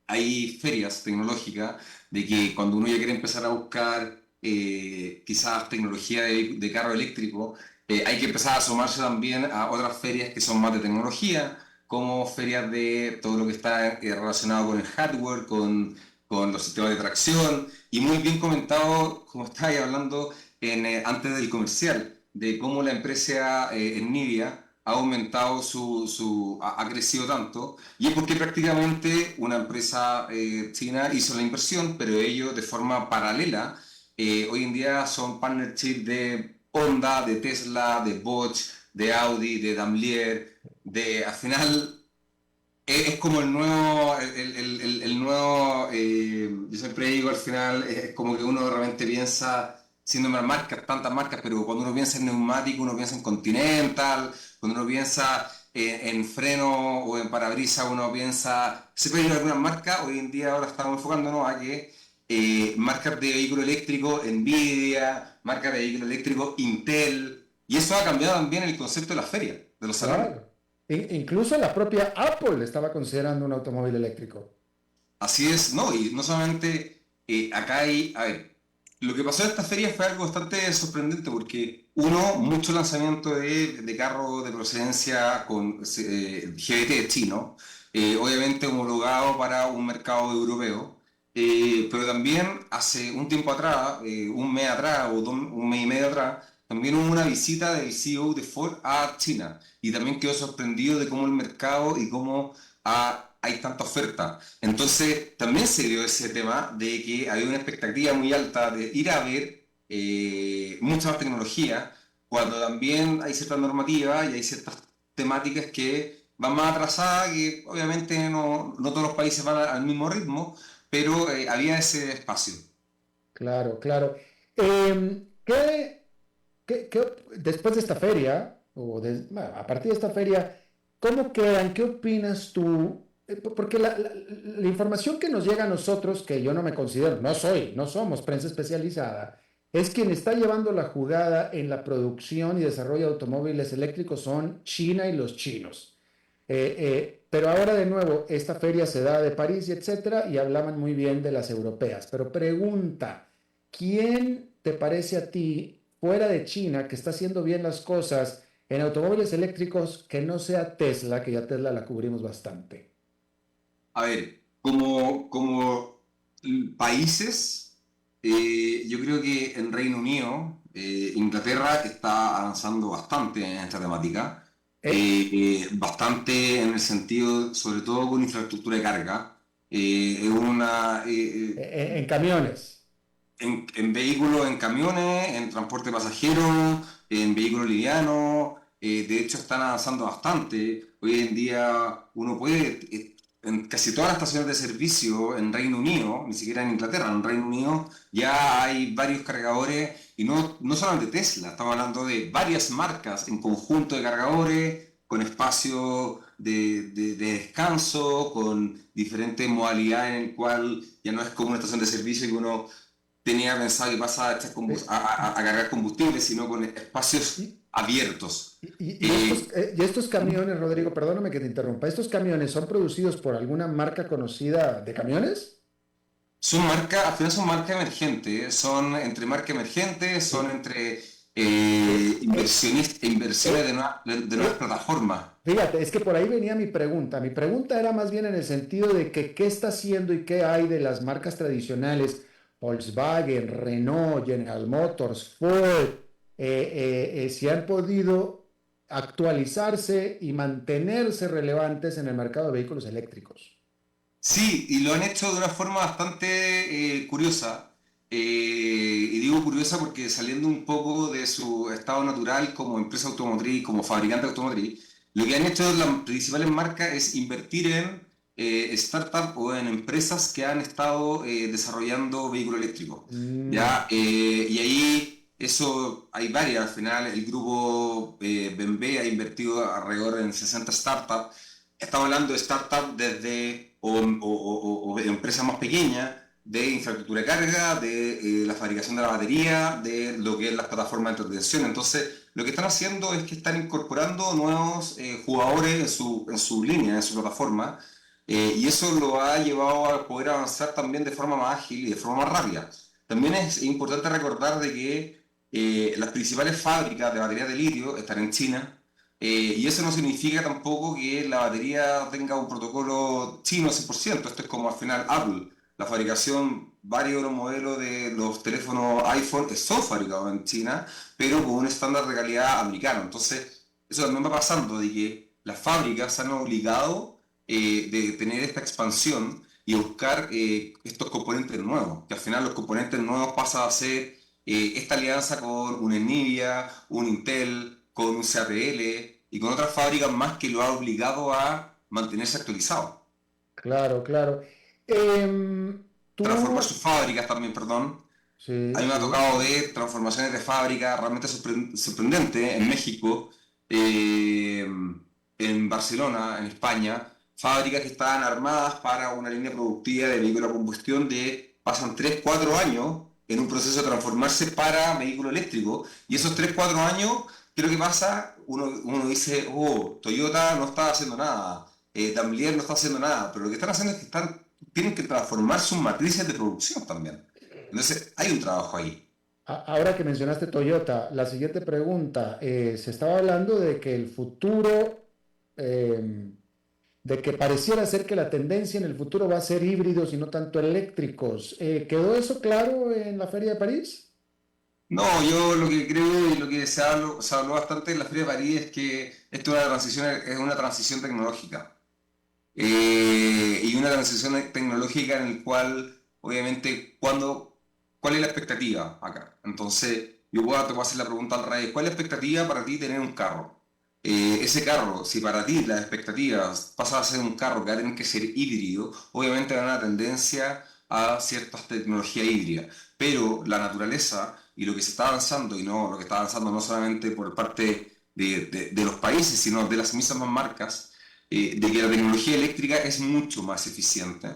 S8: hay ferias tecnológicas de que cuando uno ya quiere empezar a buscar quizás tecnología de carro eléctrico, hay que empezar a sumarse también a otras ferias que son más de tecnología, como ferias de todo lo que está relacionado con el hardware, con los sistemas de tracción, y muy bien comentado, como estáis hablando antes del comercial, de cómo la empresa Nvidia ha aumentado ha crecido tanto, y es porque prácticamente una empresa china hizo la inversión, pero ellos de forma paralela, hoy en día son partnership de Honda, de Tesla, de Bosch, de Audi, de Daimler, al final es como el nuevo, el nuevo, yo siempre digo al final, es como que uno realmente piensa, siendo más marcas, tantas marcas, pero cuando uno piensa en neumático, uno piensa en Continental, cuando uno piensa en freno o en parabrisas, uno piensa, siempre hay algunas marcas, hoy en día ahora estamos enfocándonos a que marcas de vehículo eléctrico, Nvidia, marcas de vehículo eléctrico, Intel, y eso ha cambiado también el concepto de las ferias, de los salones.
S3: Claro. Incluso la propia Apple estaba considerando un automóvil eléctrico.
S8: Así es, no, y no solamente acá hay, a ver, lo que pasó en esta feria fue algo bastante sorprendente porque mucho lanzamiento de carros de procedencia con GBT chino, obviamente homologado para un mercado europeo, pero también hace un tiempo atrás, un mes atrás o un mes y medio atrás, también hubo una visita del CEO de Ford a China y también quedó sorprendido de cómo el mercado y cómo hay tanta oferta. Entonces, también se dio ese tema de que había una expectativa muy alta de ir a ver mucha más tecnología, cuando también hay ciertas normativas y hay ciertas temáticas que van más atrasadas, que obviamente no todos los países van al mismo ritmo, pero había ese espacio.
S3: Claro, claro. Después de esta feria, bueno, a partir de esta feria, ¿cómo quedan? ¿Qué opinas tú? Porque la información que nos llega a nosotros, que yo no me considero, no somos prensa especializada, es quien está llevando la jugada en la producción y desarrollo de automóviles eléctricos son China y los chinos. Pero ahora de nuevo, esta feria se da de París y etcétera, y hablaban muy bien de las europeas. Pero pregunta, ¿quién te parece a ti, fuera de China, que está haciendo bien las cosas en automóviles eléctricos que no sea Tesla, que ya Tesla la cubrimos bastante?
S8: A ver, como países, yo creo que en Reino Unido, Inglaterra está avanzando bastante en esta temática, bastante en el sentido, sobre todo con infraestructura de carga,
S3: En camiones.
S8: en vehículos, en camiones, en transporte pasajero, en vehículos livianos, de hecho están avanzando bastante. Hoy en día uno puede, en casi todas las estaciones de servicio en Reino Unido, ni siquiera en Inglaterra, en Reino Unido ya hay varios cargadores, y no solamente Tesla, estamos hablando de varias marcas en conjunto de cargadores, con espacio de descanso, con diferentes modalidades en el cual ya no es como una estación de servicio que uno tenía pensado que pasa a cargar combustible, sino con espacios abiertos.
S3: Y estos camiones, Rodrigo, perdóname que te interrumpa, ¿estos camiones son producidos por alguna marca conocida de camiones?
S8: Son marcas, al final son marcas emergentes, son entre marcas emergentes, son entre inversionistas, inversiones de nuevas plataformas.
S3: Fíjate, es que por ahí venía mi pregunta. Mi pregunta era más bien en el sentido de que qué está haciendo y qué hay de las marcas tradicionales, Volkswagen, Renault, General Motors, Ford, si han podido actualizarse y mantenerse relevantes en el mercado de vehículos eléctricos.
S8: Sí, y lo han hecho de una forma bastante curiosa. Y digo curiosa porque saliendo un poco de su estado natural como empresa automotriz, como fabricante automotriz, lo que han hecho las principales marcas es invertir en startups o en empresas que han estado desarrollando vehículos eléctricos.
S3: Mm,
S8: ¿Ya? Y ahí eso hay varias. Al final el grupo BMW ha invertido alrededor en 60 startups. Estamos hablando de startups desde o de empresas más pequeñas, de infraestructura de carga, de la fabricación de la batería, de lo que es las plataformas de entretención. Entonces, lo que están haciendo es que están incorporando nuevos jugadores en su línea, en su plataforma, y eso lo ha llevado a poder avanzar también de forma más ágil y de forma más rápida. También es importante recordar de que las principales fábricas de baterías de litio están en China, y eso no significa tampoco que la batería tenga un protocolo chino 100%. Esto es como al final Apple. La fabricación, varios de los modelos de los teléfonos iPhone son fabricados en China, pero con un estándar de calidad americano. Entonces, eso también va pasando, de que las fábricas se han obligado de tener esta expansión y buscar estos componentes nuevos, que al final los componentes nuevos pasan a ser esta alianza con un Nvidia, un Intel, con un CATL y con otras fábricas más que lo ha obligado a mantenerse actualizado.
S3: claro, claro.
S8: Transformar
S3: Tú,
S8: sus fábricas también, perdón. A
S3: sí,
S8: mí me ha
S3: sí.
S8: tocado ver transformaciones de fábrica realmente sorprendentes en México, eh, en Barcelona, en España, fábricas que estaban armadas para una línea productiva de vehículo a combustión pasan 3 4 años en un proceso de transformarse para vehículo eléctrico, y esos 3 4 años, ¿qué es lo que pasa? Uno dice, oh, Toyota no está haciendo nada, Daimler no está haciendo nada, pero lo que están haciendo es que tienen que transformar sus matrices de producción también. Entonces, hay un trabajo ahí.
S3: Ahora que mencionaste Toyota, la siguiente pregunta, se estaba hablando de que el futuro, eh, de que pareciera ser que la tendencia en el futuro va a ser híbridos y no tanto eléctricos. ¿Quedó eso claro en la Feria de París?
S8: No, yo lo que creo y lo que se habló bastante en la Feria de París es que esto es una transición tecnológica. Y una transición tecnológica en el cual, obviamente, ¿cuál es la expectativa acá? Entonces, te puedo hacer la pregunta al revés. ¿Cuál es la expectativa para ti tener un carro? Ese carro, si para ti las expectativas pasa a ser un carro que va a tener que ser híbrido, obviamente va a haber una tendencia a ciertas tecnologías híbridas. Pero la naturaleza y lo que se está avanzando, y no lo que está avanzando no solamente por parte de los países, sino de las mismas marcas, de que la tecnología eléctrica es mucho más eficiente,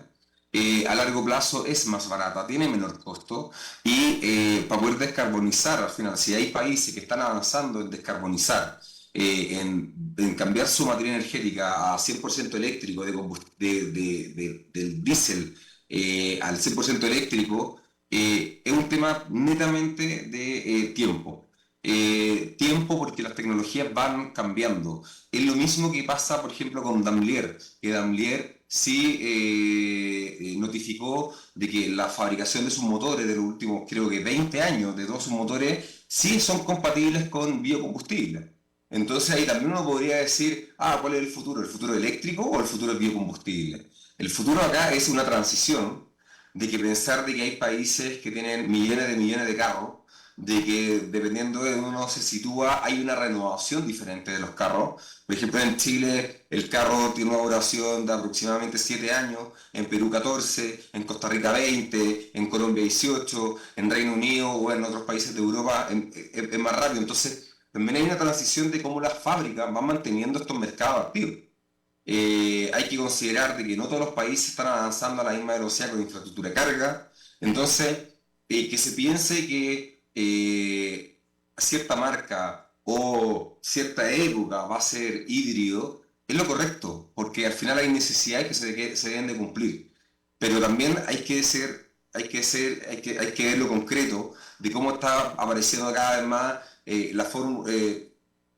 S8: a largo plazo es más barata, tiene menor costo, y para poder descarbonizar, al final, si hay países que están avanzando en descarbonizar, en cambiar su materia energética a 100% eléctrico, del diésel al 100% eléctrico, es un tema netamente de tiempo. Tiempo porque las tecnologías van cambiando. Es lo mismo que pasa, por ejemplo, con Daimler, que Daimler sí notificó de que la fabricación de sus motores de los últimos, creo que 20 años, de todos sus motores, sí son compatibles con biocombustibles. Entonces ahí también uno podría decir, ¿cuál es el futuro? ¿El futuro eléctrico o el futuro biocombustible? El futuro acá es una transición de que pensar de que hay países que tienen millones de carros, de que dependiendo de donde uno se sitúa hay una renovación diferente de los carros. Por ejemplo, en Chile el carro tiene una duración de aproximadamente 7 años, en Perú 14, en Costa Rica 20, en Colombia 18, en Reino Unido o en otros países de Europa es más rápido. Entonces, también hay una transición de cómo las fábricas van manteniendo estos mercados activos. Hay que considerar de que no todos los países están avanzando a la misma velocidad con infraestructura de carga. Entonces, que se piense que cierta marca o cierta época va a ser híbrido, es lo correcto, porque al final hay necesidades que se deben de cumplir. Pero también hay que ver lo concreto de cómo está apareciendo cada vez más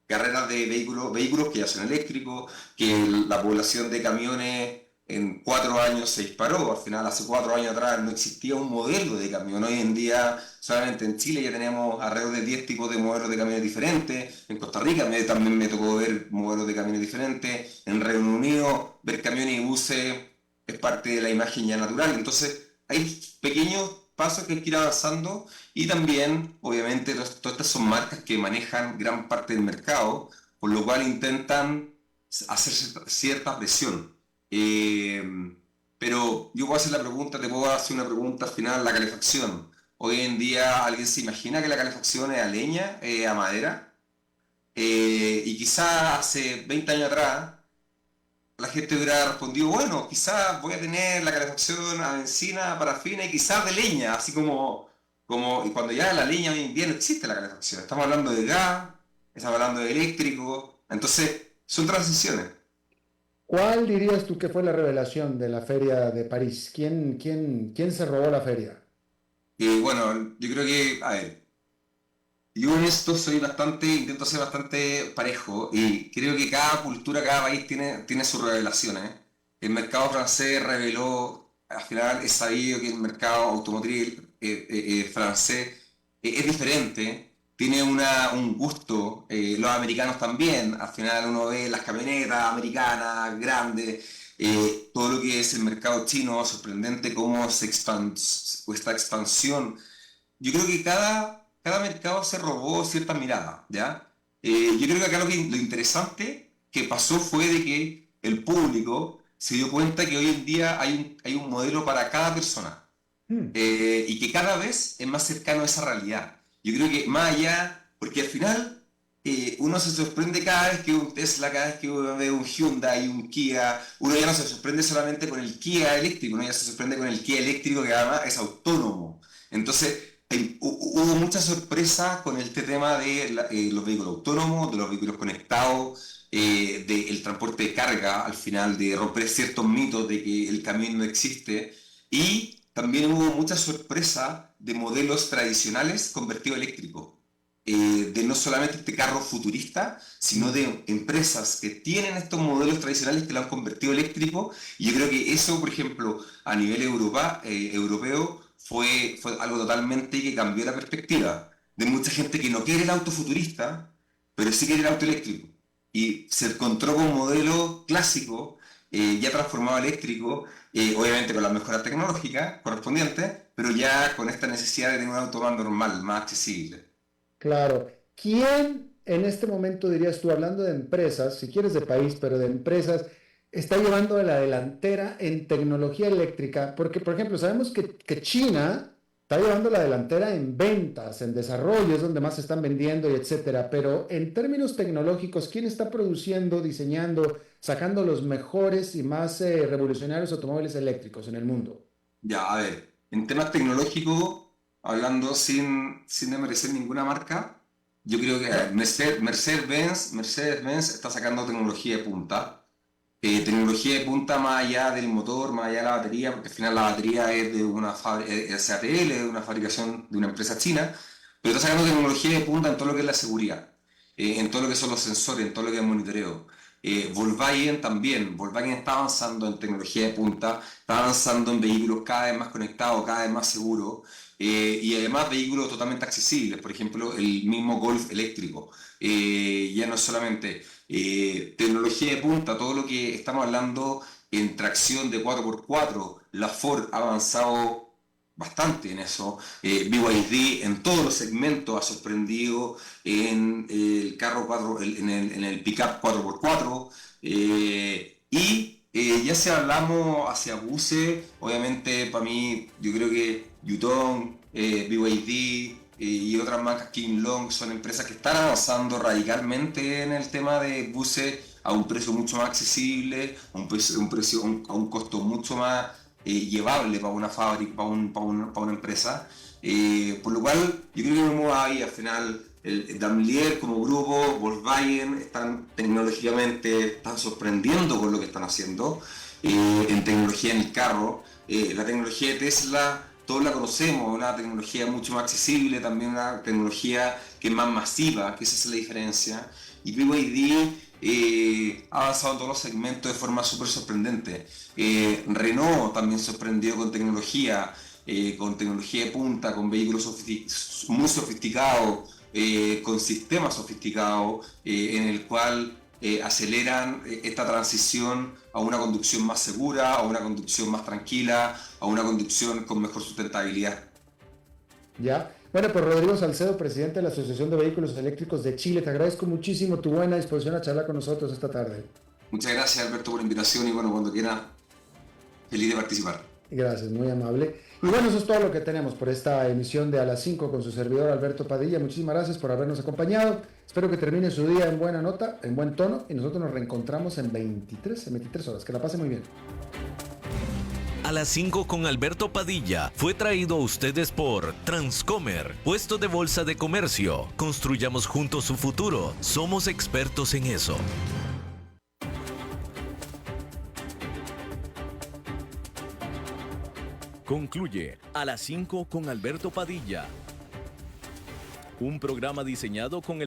S8: carreras de vehículos que ya son eléctricos, que la población de camiones en 4 años se disparó. Al final, hace 4 años atrás no existía un modelo de camión. Hoy en día, solamente en Chile ya tenemos alrededor de 10 tipos de modelos de camiones diferentes. En Costa Rica también me tocó ver modelos de camiones diferentes. En Reino Unido, ver camiones y buses es parte de la imagen ya natural. Entonces, hay pequeños pasos que hay que ir avanzando, y también, obviamente, todas estas son marcas que manejan gran parte del mercado, por lo cual intentan hacer cierta presión. Pero yo puedo hacer la pregunta, te puedo hacer una pregunta al final: la calefacción. Hoy en día, ¿alguien se imagina que la calefacción es a leña, a madera? Y quizás hace 20 años atrás la gente hubiera respondido, bueno, quizás voy a tener la calefacción a benzina, parafina y quizás de leña, así y cuando ya la leña hoy en día no existe la calefacción. Estamos hablando de gas, estamos hablando de eléctrico, entonces son transiciones.
S3: ¿Cuál dirías tú que fue la revelación de la Feria de París? ¿Quién se robó la feria?
S8: Y bueno, yo creo que, a ver, yo en esto intento ser bastante parejo, y creo que cada cultura, cada país tiene sus revelaciones. El mercado francés reveló, al final es sabido que el mercado automotriz francés es diferente, tiene un gusto, los americanos también. Al final uno ve las camionetas americanas grandes, todo lo que es el mercado chino, sorprendente cómo esta expansión. Yo creo que cada mercado se robó cierta mirada, ¿ya? Yo creo que acá lo interesante que pasó fue de que el público se dio cuenta que hoy en día hay un modelo para cada persona, y que cada vez es más cercano a esa realidad. Yo creo que más allá, porque al final uno se sorprende cada vez que ve un Tesla, cada vez que ve un Hyundai, un Kia. Uno ya no se sorprende solamente con el Kia eléctrico, uno ya se sorprende con el Kia eléctrico, que además es autónomo. Entonces, hubo mucha sorpresa con este tema de los vehículos autónomos, de los vehículos conectados, del transporte de carga, al final, de romper ciertos mitos de que el camión no existe. Y también hubo mucha sorpresa de modelos tradicionales convertidos a eléctrico. De no solamente este carro futurista, sino de empresas que tienen estos modelos tradicionales que lo han convertido a eléctrico. Y yo creo que eso, por ejemplo, a nivel europeo, fue algo totalmente que cambió la perspectiva de mucha gente que no quiere el auto futurista, pero sí quiere el auto eléctrico. Y se encontró con un modelo clásico, ya transformado a eléctrico, obviamente con las mejoras tecnológicas correspondientes, pero ya con esta necesidad de tener un auto más normal, más accesible.
S3: Claro. ¿Quién en este momento, dirías tú, hablando de empresas, si quieres de país, pero de empresas, está llevando la delantera en tecnología eléctrica? Porque, por ejemplo, sabemos que China está llevando la delantera en ventas, en desarrollo, es donde más se están vendiendo y etcétera. Pero en términos tecnológicos, ¿quién está produciendo, diseñando, sacando los mejores y más revolucionarios automóviles eléctricos en el mundo?
S8: Ya, a ver, en temas tecnológicos, hablando sin desmerecer ninguna marca, yo creo que Mercedes-Benz está sacando tecnología de punta. Tecnología de punta más allá del motor, más allá de la batería, porque al final la batería es de una SATL, de una fabricación de una empresa china, pero está sacando tecnología de punta en todo lo que es la seguridad, en todo lo que son los sensores, en todo lo que es el monitoreo. Volkswagen también, Volkswagen está avanzando en tecnología de punta, está avanzando en vehículos cada vez más conectados, cada vez más seguros, y además vehículos totalmente accesibles, por ejemplo el mismo Golf eléctrico. Ya no es solamente tecnología de punta, todo lo que estamos hablando en tracción de 4x4, la Ford ha avanzado bastante en eso. BYD en todos los segmentos ha sorprendido, en el carro 4, en el pickup 4x4, ya si hablamos hacia buses, obviamente para mí yo creo que Yutong, BYD y otras marcas, King Long, son empresas que están avanzando radicalmente en el tema de buses a un precio mucho más accesible, a un costo mucho más llevable para una fábrica, para una empresa. Por lo cual yo creo que vamos ahí al final el Daimler como grupo, Volkswagen, están tecnológicamente, están sorprendiendo con lo que están haciendo en tecnología en el carro. La tecnología de Tesla, todos la conocemos, una tecnología mucho más accesible, también una tecnología que es más masiva, que esa es la diferencia. Y BYD ha avanzado en todos los segmentos de forma súper sorprendente. Renault también sorprendió con tecnología de punta, con vehículos muy sofisticados, con sistemas sofisticados, en el cual aceleran esta transición a una conducción más segura, a una conducción más tranquila, a una conducción con mejor sustentabilidad.
S3: Ya. Bueno, pues Rodrigo Salcedo, presidente de la Asociación de Vehículos Eléctricos de Chile, te agradezco muchísimo tu buena disposición a charlar con nosotros esta tarde.
S8: Muchas gracias, Alberto, por la invitación y bueno, cuando quiera, feliz de participar.
S3: Gracias, muy amable. Y bueno, eso es todo lo que tenemos por esta emisión de A las 5 con su servidor Alberto Padilla. Muchísimas gracias por habernos acompañado. Espero que termine su día en buena nota, en buen tono, y nosotros nos reencontramos en 23 horas. Que la pase muy bien.
S2: A las 5 con Alberto Padilla fue traído a ustedes por Transcomer, puesto de bolsa de comercio. Construyamos juntos su futuro. Somos expertos en eso. Concluye A las 5 con Alberto Padilla. Un programa diseñado con el